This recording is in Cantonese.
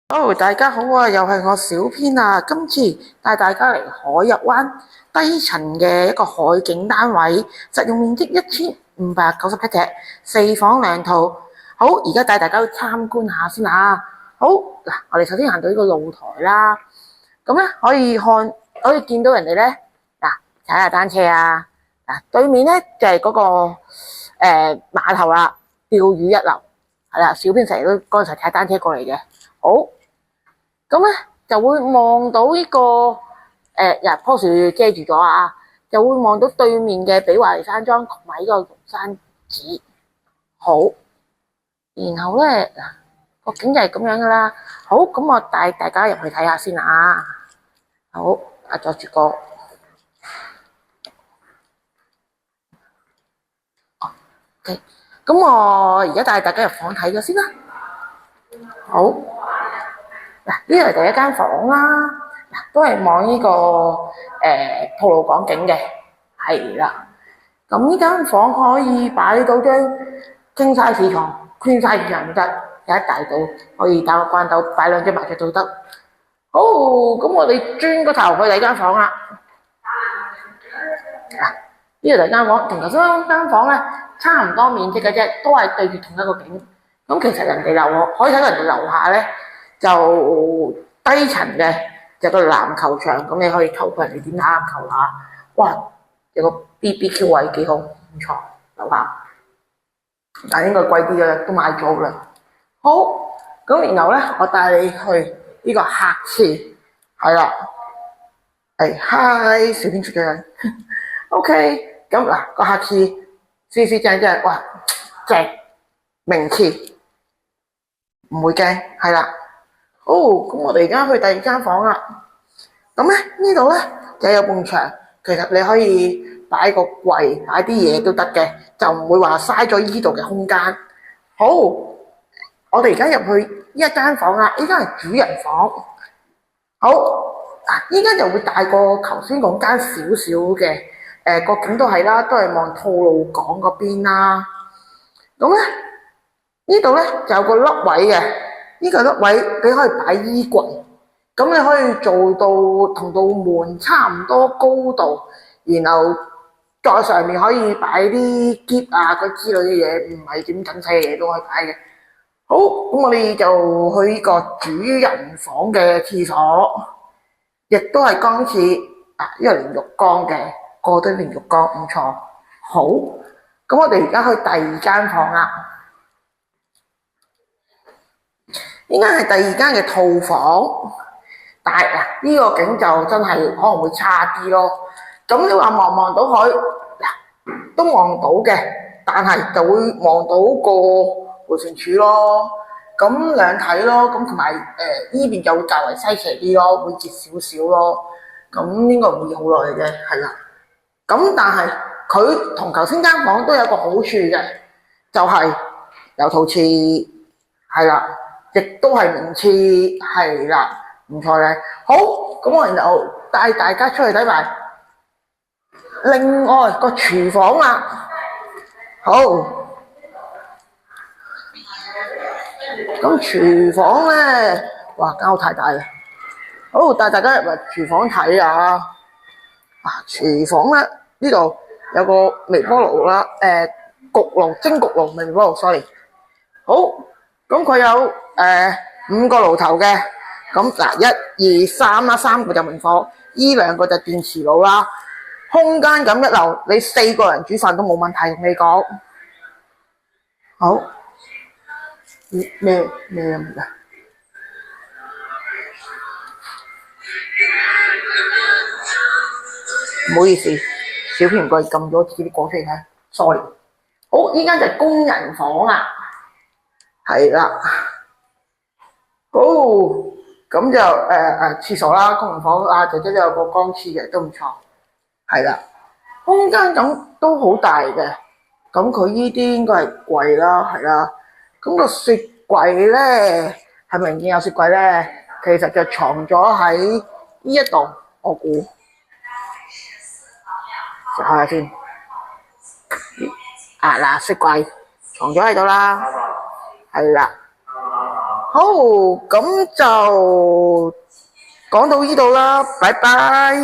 大家好啊，又係我小編啊，今次帶大家嚟海逸灣低層嘅一個海景單位，實用面積1597尺，4房2套。好，而家帶大家去參觀下先啊。好嗱，我哋首先行到呢個露台啦，咁咧可以見到人哋咧嗱，踩下單車啊，嗱對面咧就係嗰個碼頭啦，釣魚一流係啦，小編成日都嗰陣時踩單車過嚟嘅。好。咁咧就會望到呢個棵樹遮住咗啊，就會望到對面嘅比華利山莊同埋呢個龍山寺。好，然後咧個景就係咁樣噶啦。好，咁我帶大家入去睇下先啊。好，阻住個。OK，咁我而家帶大家入房睇咗先啦。好。嗱，呢度係第一間房啦，都係望呢個吐露港景嘅，係啦。咁呢間房可以擺到張king size床，queen size床都得，有一大到可以打個關鬥，擺2隻麻雀都得。好，咁我哋轉個頭去第二間房啦。嗱，呢度第二間房同頭先嗰間房咧差唔多面積嘅啫，都係對住同一個景。咁其實人哋可以睇到人哋樓下咧。就低層嘅就個籃球場，咁你可以透過人哋點打籃球啊！哇，有個 BBQ 位幾好，唔錯，樓下。但係應該貴啲嘅，都買咗啦。好，咁然後咧，我帶你去呢個客廁，係啦，嗨，小編出嘅人，OK，咁嗱個客廁，四正正，哇，正，名廁，唔會驚，係啦。好，咁我哋而家去第二間房啦。咁咧呢度咧就有埲牆，其實你可以擺個櫃，擺啲嘢都得嘅，就唔會話嘥咗呢度嘅空間。好，我哋而家入去呢一間房啦，呢間係主人房。好，嗱呢間就會大過頭先嗰間少少嘅，個景都係啦，都係望吐露港嗰邊啦。咁咧呢度咧就有個凹位嘅。呢個凹位你可以擺衣櫃，咁你可以做到同道門差唔多高度，然後再上面可以擺啲篋啊嗰之類嘅嘢，唔係點緊細嘅嘢都可以擺嘅。好，咁我哋就去呢個主人房嘅廁所，亦都係乾廁啊，因為連浴缸嘅，個個都連浴缸，唔錯。好，咁我哋而家去第二間房啦。呢間係第二間嘅套房，但係嗱呢個景就真係可能會差啲咯。咁你話望到海，嗱都望到嘅，但係就會望到個迴旋處咯。咁兩睇咯，咁同埋呢邊就會較為西斜啲咯，會折少少咯。咁應該唔會好耐嘅，係啦。咁但係佢同頭先間房都有個好處嘅，就係有套廁，係啦。亦都係名廁，係啦，唔錯嘅。好，咁我然後帶大家出去睇埋另外個廚房啦。好，咁廚房咧，哇，間屋太大啦。好，帶大家入嚟廚房睇下。啊，廚房咧呢度有個微波爐啦，焗爐、蒸焗爐、微波爐 ，sorry。好，咁佢有5個爐頭嘅，咁嗱1、2、3啦，3個就明火，呢2個就電磁爐啦。空間咁一流，你4個人煮飯都冇問題，同你講。好，咩咁嘅？唔好意思，小編唔該撳咗自己啲果出嚟睇 ，sorry。好，呢間就係工人房啦，係啦。好，咁就廁所啦，工人房啊，姐姐都有個乾廁嘅，都唔錯，係啦。空間咁都好大嘅，咁佢呢啲應該係櫃啦，係啦。咁個雪櫃咧，係咪明見有雪櫃咧？其實就藏咗喺呢一度，我估。食下先。啊嗱，雪櫃藏咗喺度啦，係啦。好，咁就講到呢度啦，拜拜。